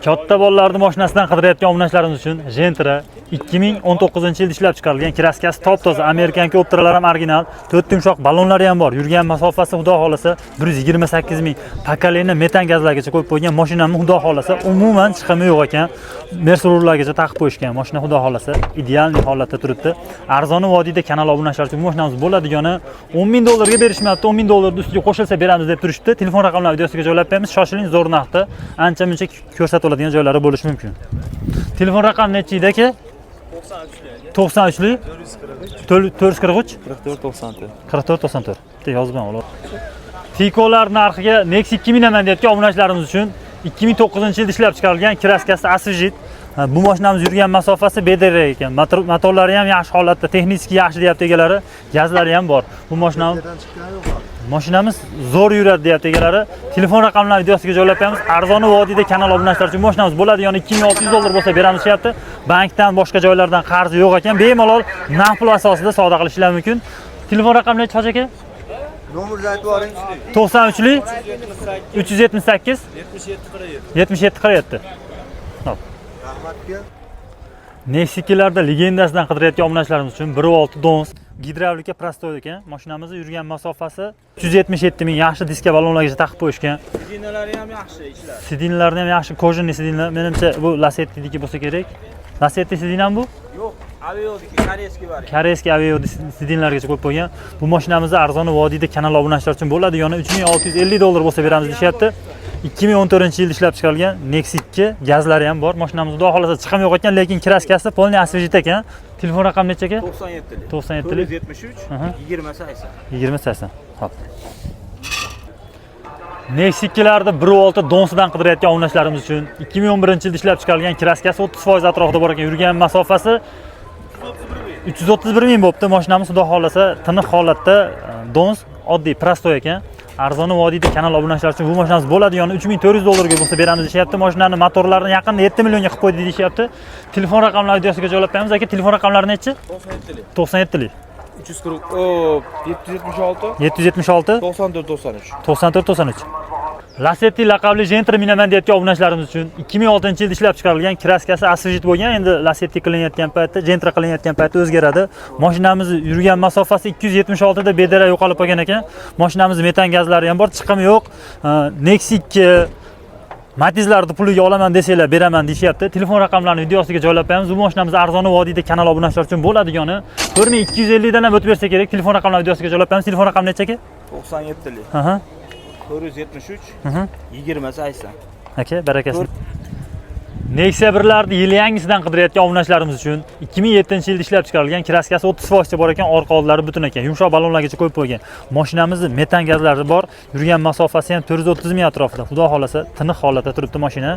Katta bolalarning mashinasidan qidirayotgan obunachilarimiz uchun Gentra 2019-yilda ishlab chiqarilgan kraskasi top-toza, Amerikanka optiralar ham original, 4 yumshoq ballonlari ham bor. Yurgan masofasi xudo xolasa 128 ming. Pakaleni metan gazlargacha qo'yib qo'ygan mashinani xudo xolasa umuman chiqimi yo'q ekan. Mersurlargacha taqib qo'yishgan. Mashina xudo xolasa ideal holatda turibdi. Arzoni vodiyda kanal obunachilar uchun mashinamiz bo'ladigani $10 ming berishmayapti. $10 ming ustiga qo'shilsa beramiz deb turishdi. Telefon raqamlarini videosiga joylab qo'yamiz. Shoshiling, zo'r narxda. Ancha-muncha ko'rsatib oladigan joylari bo'lishi mumkin. Telefon raqami nechi edi aka? 93 443 44 bitta yozib oling. Tikolar narxiga Nexi 2000 naman deyotgan obunachilarimiz uchun 2009-yilda ishlab chiqarilgan kraskasi Asvijit. Bu mashinamiz yurgan masofasi bedere ekan. Motorlari ham yaxshi holatda, texnik yaxshi deyapti egalari. Gazlari ham bor. Bu mashinamiz zo'r yuradi deyapti egalari. Telefon raqamlarini videosiga joylab qo'yamiz. Arzoni vodiyda kanal obunachilar uchun mashinamiz bo'ladi. Ya'ni $2600 bo'lsa beramiz deyapti. Bankdan, boshqa joylardan qarzi yo'q ekan. Bemalol naqd pul asosida savdo qilishlar mumkin. Telefon raqami nechi hoji aka? Nomerni aytib yuboring. 93 378 77 47. Hop. Rahmatga. Nexikilarda legendasidan qidirayotgan obunachilarimiz uchun 1.6 dons gidravlika prostoy ekan. Mashinamizning yurgan masofasi 377 ming. Yaxshi diska ballonlargacha taqib qo'yishgan. Sidinlari ham yaxshi ishlar. Sidinlarni ham yaxshi, kojinli sidinlar. Menimcha bu Lasetti'niki bo'lsa kerak. Lasetti sidin ham bu? Yo'q, Aveodiki, koreyskiy bor. Koreyskiy Aveo sidinlargacha qo'yib qo'ygan. Bu mashinamizni arzoni vodiyda kanal obunachilar uchun bo'ladi. Ya'ni $3650 bo'lsa beramiz deyapti. 2014-yilda ishlab chiqarilgan Nexi 2 gazlari ham bor. Mashinamiz xudo xolasa chiqim yo'q ekan, lekin kraskasi polniy asvejit ekan. Telefon raqami necha aka? 97 473 20 80. Hop. Nexi 2larda 1.6 donsidan qidirayotgan obunachilarimiz uchun 2011-yilda ishlab chiqarilgan kraskasi 30% atrofida bor ekan. Yurgan masofasi 331 ming bo'pti. Mashinamiz xudo xolasa tiniq holatda dons, oddiy prostoy ekan. Arzoni vodiyda kanal obunachilar uchun bu mashinamiz bo'ladi. Ya'ni $3400 ga bo'lsa beramiz deyapti. Mashinani motorlarini yaqinda 7 millionga qilib qo'ydi deyapti. Telefon raqamlarini videosiga joylab qo'yamiz. Aka, telefon raqamlari nechi? 97lik. 776 9493. Lasetti laqabli Gentra minaman deyotgan obunachilarimiz uchun 2006-yilda ishlab chiqarilgan kraskasi Asvijit bo'lgan. Endi Lasetti qilinayotgan paytda, Gentra qilinayotgan paytda o'zgaradi. Mashinamiz yurgan masofasi 276 da bedera yo'qolib qolgan ekan. Mashinamiz metan gazlari ham bor, chiqimi yo'q. Nexi 2 Matizlarni puliga olaman desanglar beraman deyapti. Telefon raqamlarini videosiga joylab qo'yamiz. Bu mashinamiz arzoni vodiyda kanal obunachilar uchun bo'ladigani 4250 dan ham o'tib bersa kerak. Telefon raqamlarini videosiga joylab qo'yamiz. Telefon raqami necha aka? 97lik. 473 20 80. Aka, barakasi. Nexia 1larni yili yangisidan qidirayotgan obunachilarimiz uchun 2007-yilda ishlab chiqarilgan kraskasi 30% bor ekan, orqa oldlari butun ekan. Yumshoq ballonlargacha qo'yib qo'ygan. Mashinamizning metan gazlari bor. Yurgan masofasi ham 430 ming atrofida. Xudo xolasa tiniq holatda turibdi mashina.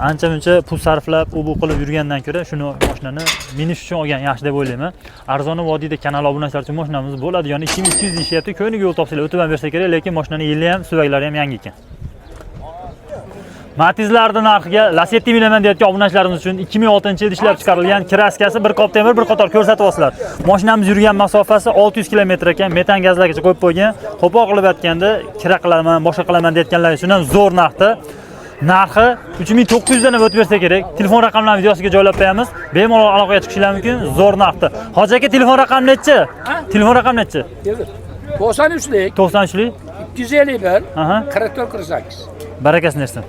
Ancha-muncha pul sarflab, u qilib yurgandan ko'ra shuni mashinani minish uchun olgan yaxshi deb o'ylayman. Arzoni vodiyda kanal obunachilar uchun mashinamiz bo'ladi. Ya'ni 2200 deyapti. Ko'niga yo'l topsanglar o'tib ham bersa kerak, lekin mashinaning yili ham, suvaklari ham yangi ekan. Matizlarning narxiga Lasetti minaman deyotgan obunachilarimiz uchun 2006-yilda ishlab chiqarilgan kraskasi bir qop temir, bir qator ko'rsatyapsizlar. Mashinamiz yurgan masofasi 600 km ekan, metan gazlargacha qo'yib qo'ygan. Qo'pol qilib aytganda, kira qilaman, boshqa qilaman deyotganlar uchun ham zo'r narxda. Narxi 3900 dan o'tib bersa kerak. Telefon raqamlarini videosiga joylab qo'yamiz. Bemalol aloqaga chiqishlar mumkin. Zo'r narxda. Hoji aka, telefon raqami nechi? Telefon raqami nechi? 93lik 93lik 251 44 48. Barakasini bersin.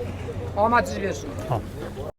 Omadingiz bersin. Hop.